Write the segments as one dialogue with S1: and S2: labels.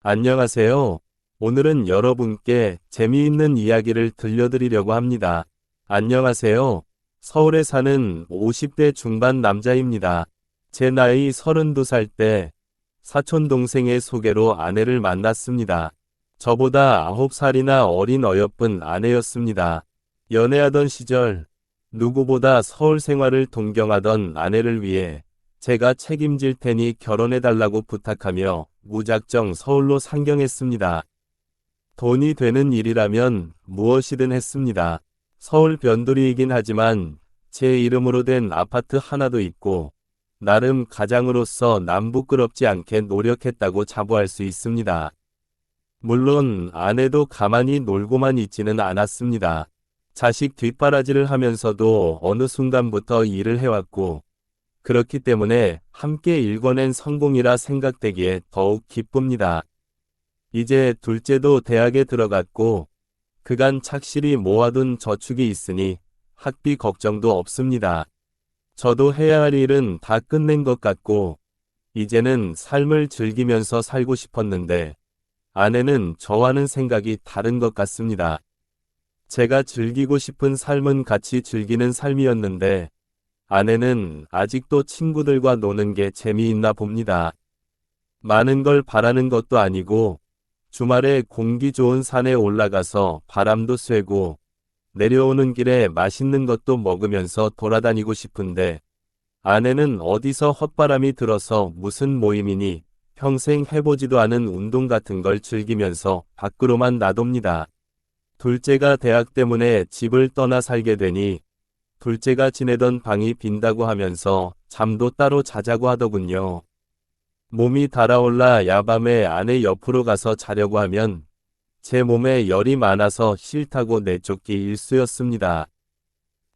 S1: 안녕하세요. 오늘은 여러분께 재미있는 이야기를 들려드리려고 합니다. 안녕하세요. 서울에 사는 50대 중반 남자입니다. 제 나이 32살 때 사촌 동생의 소개로 아내를 만났습니다. 저보다 9살이나 어린 어여쁜 아내였습니다. 연애하던 시절 누구보다 서울 생활을 동경하던 아내를 위해 제가 책임질 테니 결혼해달라고 부탁하며 무작정 서울로 상경했습니다. 돈이 되는 일이라면 무엇이든 했습니다. 서울 변두리이긴 하지만 제 이름으로 된 아파트 하나도 있고 나름 가장으로서 남부끄럽지 않게 노력했다고 자부할 수 있습니다. 물론 아내도 가만히 놀고만 있지는 않았습니다. 자식 뒷바라지를 하면서도 어느 순간부터 일을 해왔고 그렇기 때문에 함께 일궈낸 성공이라 생각되기에 더욱 기쁩니다. 이제 둘째도 대학에 들어갔고 그간 착실히 모아둔 저축이 있으니 학비 걱정도 없습니다. 저도 해야 할 일은 다 끝낸 것 같고 이제는 삶을 즐기면서 살고 싶었는데 아내는 저와는 생각이 다른 것 같습니다. 제가 즐기고 싶은 삶은 같이 즐기는 삶이었는데 아내는 아직도 친구들과 노는 게 재미있나 봅니다. 많은 걸 바라는 것도 아니고 주말에 공기 좋은 산에 올라가서 바람도 쐬고 내려오는 길에 맛있는 것도 먹으면서 돌아다니고 싶은데 아내는 어디서 헛바람이 들어서 무슨 모임이니 평생 해보지도 않은 운동 같은 걸 즐기면서 밖으로만 나돕니다. 둘째가 대학 때문에 집을 떠나 살게 되니 둘째가 지내던 방이 빈다고 하면서 잠도 따로 자자고 하더군요. 몸이 달아올라 야밤에 아내 옆으로 가서 자려고 하면 제 몸에 열이 많아서 싫다고 내쫓기 일쑤였습니다.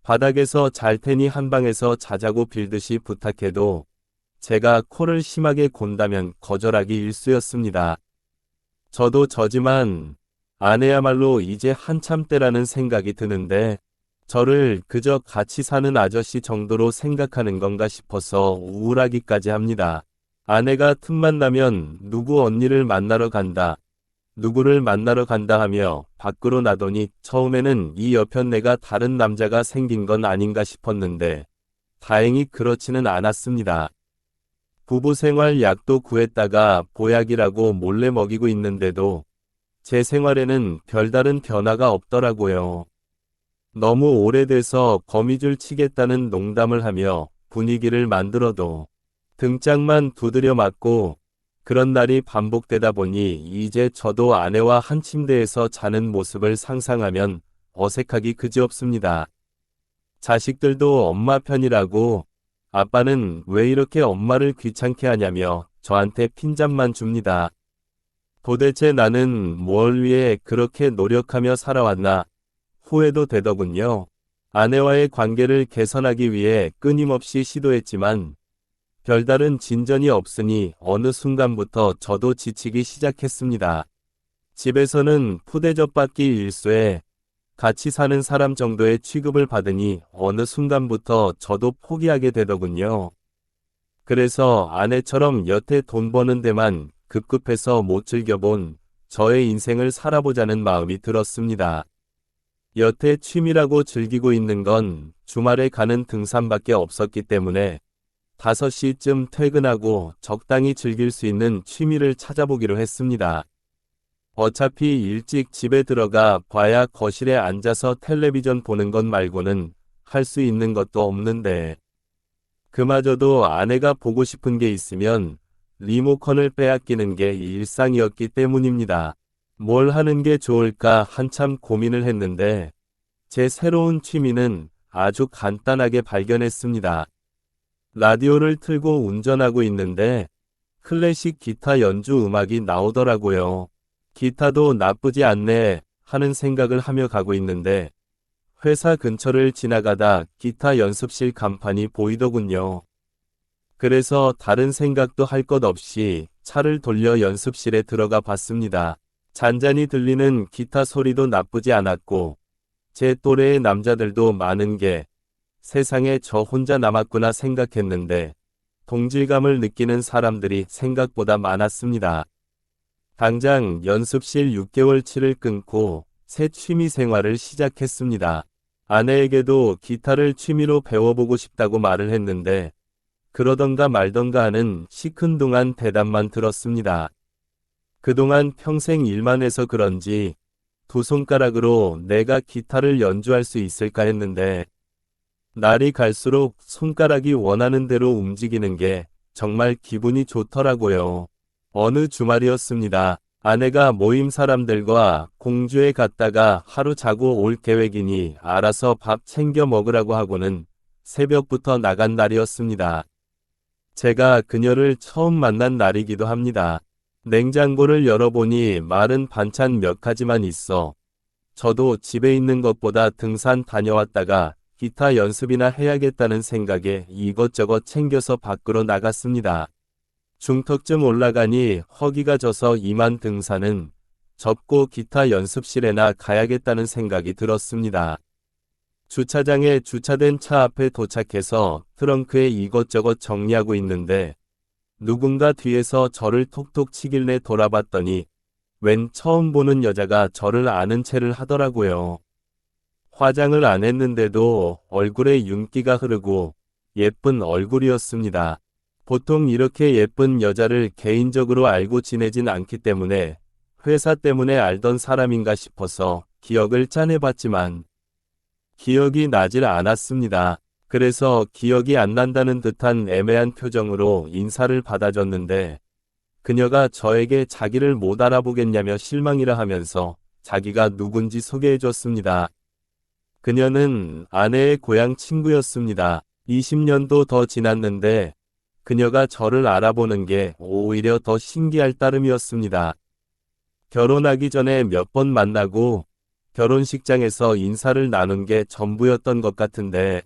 S1: 바닥에서 잘 테니 한 방에서 자자고 빌듯이 부탁해도 제가 코를 심하게 곤다면 거절하기 일쑤였습니다. 저도 저지만 아내야말로 이제 한참 때라는 생각이 드는데 저를 그저 같이 사는 아저씨 정도로 생각하는 건가 싶어서 우울하기까지 합니다. 아내가 틈만 나면 누구 언니를 만나러 간다, 누구를 만나러 간다 하며 밖으로 나더니 처음에는 이 여편네가 다른 남자가 생긴 건 아닌가 싶었는데 다행히 그렇지는 않았습니다. 부부생활 약도 구했다가 보약이라고 몰래 먹이고 있는데도 제 생활에는 별다른 변화가 없더라고요. 너무 오래돼서 거미줄 치겠다는 농담을 하며 분위기를 만들어도 등짝만 두드려 맞고 그런 날이 반복되다 보니 이제 저도 아내와 한 침대에서 자는 모습을 상상하면 어색하기 그지없습니다. 자식들도 엄마 편이라고 아빠는 왜 이렇게 엄마를 귀찮게 하냐며 저한테 핀잔만 줍니다. 도대체 나는 뭘 위해 그렇게 노력하며 살아왔나 후회도 되더군요. 아내와의 관계를 개선하기 위해 끊임없이 시도했지만 별다른 진전이 없으니 어느 순간부터 저도 지치기 시작했습니다. 집에서는 푸대접 받기 일쑤에 같이 사는 사람 정도의 취급을 받으니 어느 순간부터 저도 포기하게 되더군요. 그래서 아내처럼 여태 돈 버는 데만 급급해서 못 즐겨본 저의 인생을 살아보자는 마음이 들었습니다. 여태 취미라고 즐기고 있는 건 주말에 가는 등산밖에 없었기 때문에 5시쯤 퇴근하고 적당히 즐길 수 있는 취미를 찾아보기로 했습니다. 어차피 일찍 집에 들어가 봐야 거실에 앉아서 텔레비전 보는 것 말고는 할 수 있는 것도 없는데 그마저도 아내가 보고 싶은 게 있으면 리모컨을 빼앗기는 게 일상이었기 때문입니다. 뭘 하는 게 좋을까 한참 고민을 했는데 제 새로운 취미는 아주 간단하게 발견했습니다. 라디오를 틀고 운전하고 있는데 클래식 기타 연주 음악이 나오더라고요. 기타도 나쁘지 않네 하는 생각을 하며 가고 있는데 회사 근처를 지나가다 기타 연습실 간판이 보이더군요. 그래서 다른 생각도 할 것 없이 차를 돌려 연습실에 들어가 봤습니다. 잔잔히 들리는 기타 소리도 나쁘지 않았고 제 또래의 남자들도 많은 게 세상에 저 혼자 남았구나 생각했는데 동질감을 느끼는 사람들이 생각보다 많았습니다. 당장 연습실 6개월치를 끊고 새 취미 생활을 시작했습니다. 아내에게도 기타를 취미로 배워보고 싶다고 말을 했는데 그러던가 말던가 하는 시큰둥한 대답만 들었습니다. 그동안 평생 일만 해서 그런지 두 손가락으로 내가 기타를 연주할 수 있을까 했는데 날이 갈수록 손가락이 원하는 대로 움직이는 게 정말 기분이 좋더라고요. 어느 주말이었습니다. 아내가 모임 사람들과 공주에 갔다가 하루 자고 올 계획이니 알아서 밥 챙겨 먹으라고 하고는 새벽부터 나간 날이었습니다. 제가 그녀를 처음 만난 날이기도 합니다. 냉장고를 열어보니 마른 반찬 몇 가지만 있어 저도 집에 있는 것보다 등산 다녀왔다가 기타 연습이나 해야겠다는 생각에 이것저것 챙겨서 밖으로 나갔습니다. 중턱쯤 올라가니 허기가 져서 이만 등산은 접고 기타 연습실에나 가야겠다는 생각이 들었습니다. 주차장에 주차된 차 앞에 도착해서 트렁크에 이것저것 정리하고 있는데 누군가 뒤에서 저를 톡톡 치길래 돌아봤더니 웬 처음 보는 여자가 저를 아는 체를 하더라고요. 화장을 안 했는데도 얼굴에 윤기가 흐르고 예쁜 얼굴이었습니다. 보통 이렇게 예쁜 여자를 개인적으로 알고 지내진 않기 때문에 회사 때문에 알던 사람인가 싶어서 기억을 짜내봤지만 기억이 나질 않았습니다. 그래서 기억이 안 난다는 듯한 애매한 표정으로 인사를 받아줬는데 그녀가 저에게 자기를 못 알아보겠냐며 실망이라 하면서 자기가 누군지 소개해줬습니다. 그녀는 아내의 고향 친구였습니다. 20년도 더 지났는데 그녀가 저를 알아보는 게 오히려 더 신기할 따름이었습니다. 결혼하기 전에 몇 번 만나고 결혼식장에서 인사를 나눈 게 전부였던 것 같은데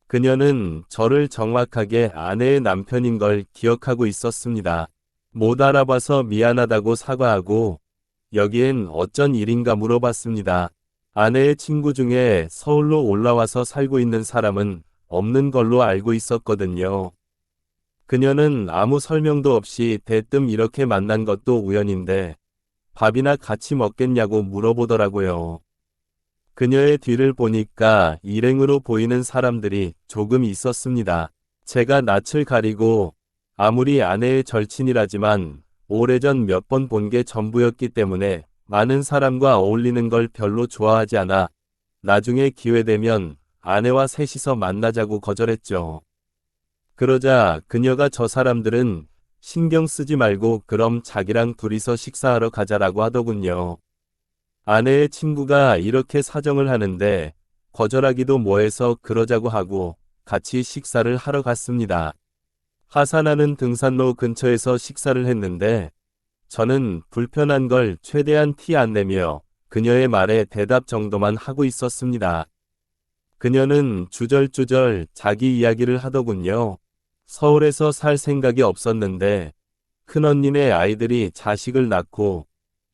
S1: 그녀는 저를 정확하게 아내의 남편인 걸 기억하고 있었습니다. 못 알아봐서 미안하다고 사과하고 여기엔 어쩐 일인가 물어봤습니다. 아내의 친구 중에 서울로 올라와서 살고 있는 사람은 없는 걸로 알고 있었거든요. 그녀는 아무 설명도 없이 대뜸 이렇게 만난 것도 우연인데 밥이나 같이 먹겠냐고 물어보더라고요. 그녀의 뒤를 보니까 일행으로 보이는 사람들이 조금 있었습니다. 제가 낯을 가리고 아무리 아내의 절친이라지만 오래전 몇 번 본 게 전부였기 때문에 많은 사람과 어울리는 걸 별로 좋아하지 않아 나중에 기회되면 아내와 셋이서 만나자고 거절했죠. 그러자 그녀가 저 사람들은 신경 쓰지 말고 그럼 자기랑 둘이서 식사하러 가자라고 하더군요. 아내의 친구가 이렇게 사정을 하는데 거절하기도 뭐해서 그러자고 하고 같이 식사를 하러 갔습니다. 하산하는 등산로 근처에서 식사를 했는데 저는 불편한 걸 최대한 티 안 내며 그녀의 말에 대답 정도만 하고 있었습니다. 그녀는 주절주절 자기 이야기를 하더군요. 서울에서 살 생각이 없었는데 큰언니네 아이들이 자식을 낳고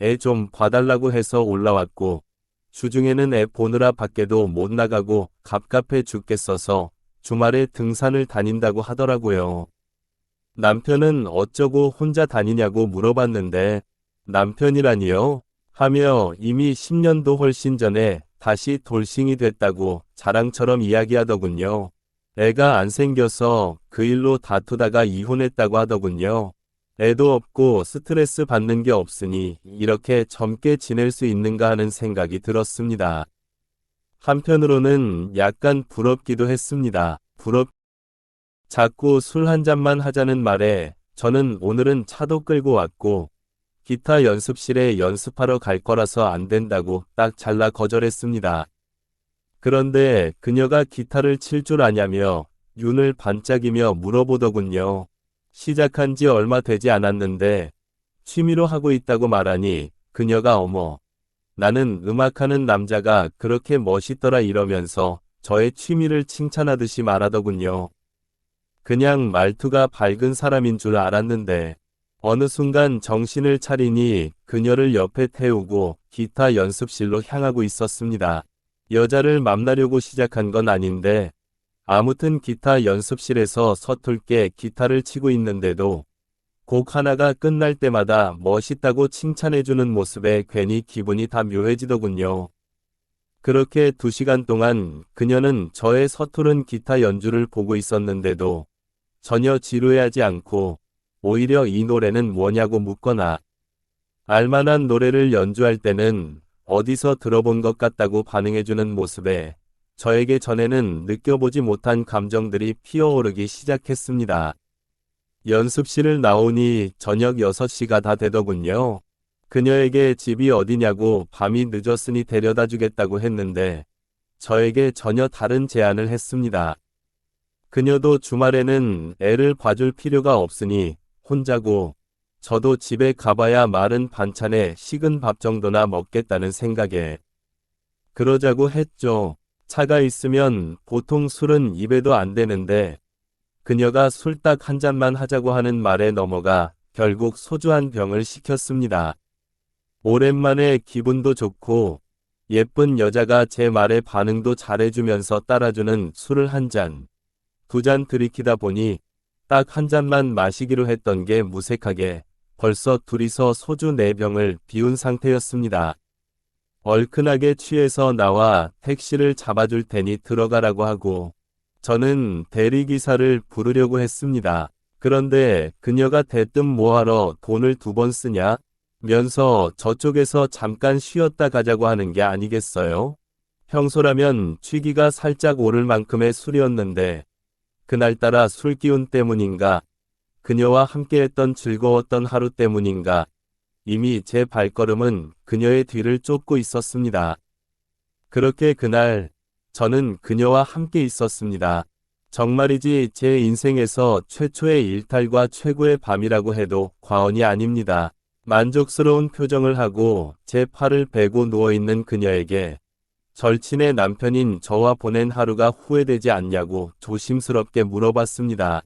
S1: 애 좀 봐달라고 해서 올라왔고 주중에는 애 보느라 밖에도 못 나가고 갑갑해 죽겠어서 주말에 등산을 다닌다고 하더라고요. 남편은 어쩌고 혼자 다니냐고 물어봤는데 남편이라니요? 하며 이미 10년도 훨씬 전에 다시 돌싱이 됐다고 자랑처럼 이야기하더군요. 애가 안 생겨서 그 일로 다투다가 이혼했다고 하더군요. 애도 없고 스트레스 받는 게 없으니 이렇게 젊게 지낼 수 있는가 하는 생각이 들었습니다. 한편으로는 약간 부럽기도 했습니다. 자꾸 술 한 잔만 하자는 말에 저는 오늘은 차도 끌고 왔고 기타 연습실에 연습하러 갈 거라서 안 된다고 딱 잘라 거절했습니다. 그런데 그녀가 기타를 칠 줄 아냐며 눈을 반짝이며 물어보더군요. 시작한 지 얼마 되지 않았는데 취미로 하고 있다고 말하니 그녀가 어머, 나는 음악하는 남자가 그렇게 멋있더라 이러면서 저의 취미를 칭찬하듯이 말하더군요. 그냥 말투가 밝은 사람인 줄 알았는데 어느 순간 정신을 차리니 그녀를 옆에 태우고 기타 연습실로 향하고 있었습니다. 여자를 만나려고 시작한 건 아닌데 아무튼 기타 연습실에서 서툴게 기타를 치고 있는데도 곡 하나가 끝날 때마다 멋있다고 칭찬해주는 모습에 괜히 기분이 다 묘해지더군요. 그렇게 2시간 동안 그녀는 저의 서투른 기타 연주를 보고 있었는데도 전혀 지루해하지 않고 오히려 이 노래는 뭐냐고 묻거나 알만한 노래를 연주할 때는 어디서 들어본 것 같다고 반응해주는 모습에 저에게 전에는 느껴보지 못한 감정들이 피어오르기 시작했습니다. 연습실을 나오니 저녁 6시가 다 되더군요. 그녀에게 집이 어디냐고 밤이 늦었으니 데려다 주겠다고 했는데 저에게 전혀 다른 제안을 했습니다. 그녀도 주말에는 애를 봐줄 필요가 없으니 혼자고 저도 집에 가봐야 마른 반찬에 식은 밥 정도나 먹겠다는 생각에 그러자고 했죠. 차가 있으면 보통 술은 입에도 안 되는데 그녀가 술 딱 한 잔만 하자고 하는 말에 넘어가 결국 소주 한 병을 시켰습니다. 오랜만에 기분도 좋고 예쁜 여자가 제 말에 반응도 잘해주면서 따라주는 술을 한 잔, 2잔 들이키다 보니 딱 한 잔만 마시기로 했던 게 무색하게 벌써 둘이서 소주 4병을 비운 상태였습니다. 얼큰하게 취해서 나와 택시를 잡아줄 테니 들어가라고 하고 저는 대리기사를 부르려고 했습니다. 그런데 그녀가 대뜸 뭐하러 돈을 2번 쓰냐? 면서 저쪽에서 잠깐 쉬었다 가자고 하는 게 아니겠어요? 평소라면 취기가 살짝 오를 만큼의 술이었는데 그날따라 술기운 때문인가 그녀와 함께했던 즐거웠던 하루 때문인가 이미 제 발걸음은 그녀의 뒤를 쫓고 있었습니다. 그렇게 그날 저는 그녀와 함께 있었습니다. 정말이지 제 인생에서 최초의 일탈과 최고의 밤이라고 해도 과언이 아닙니다. 만족스러운 표정을 하고 제 팔을 베고 누워있는 그녀에게 절친의 남편인 저와 보낸 하루가 후회되지 않냐고 조심스럽게 물어봤습니다.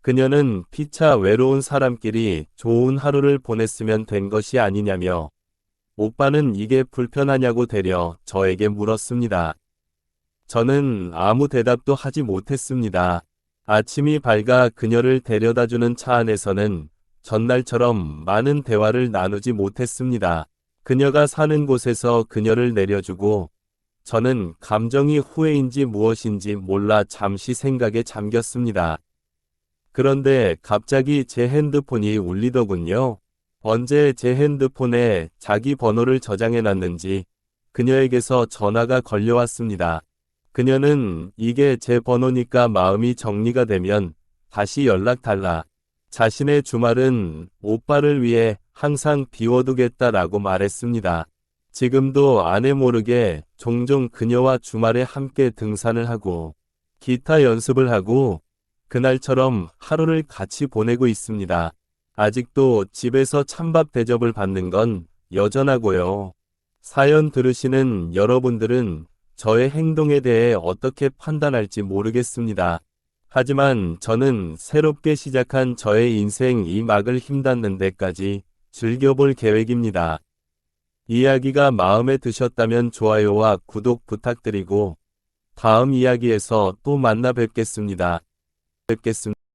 S1: 그녀는 피차 외로운 사람끼리 좋은 하루를 보냈으면 된 것이 아니냐며 오빠는 이게 불편하냐고 되려 저에게 물었습니다. 저는 아무 대답도 하지 못했습니다. 아침이 밝아 그녀를 데려다주는 차 안에서는 전날처럼 많은 대화를 나누지 못했습니다. 그녀가 사는 곳에서 그녀를 내려주고 저는 감정이 후회인지 무엇인지 몰라 잠시 생각에 잠겼습니다. 그런데 갑자기 제 핸드폰이 울리더군요. 언제 제 핸드폰에 자기 번호를 저장해놨는지 그녀에게서 전화가 걸려왔습니다. 그녀는 이게 제 번호니까 마음이 정리가 되면 다시 연락 달라. 자신의 주말은 오빠를 위해 항상 비워두겠다라고 말했습니다. 지금도 아내 모르게 종종 그녀와 주말에 함께 등산을 하고 기타 연습을 하고 그날처럼 하루를 같이 보내고 있습니다. 아직도 집에서 찬밥 대접을 받는 건 여전하고요. 사연 들으시는 여러분들은 저의 행동에 대해 어떻게 판단할지 모르겠습니다. 하지만 저는 새롭게 시작한 저의 인생 이 막을 힘닿는 데까지 즐겨볼 계획입니다. 이야기가 마음에 드셨다면 좋아요와 구독 부탁드리고 다음 이야기에서 또 만나 뵙겠습니다.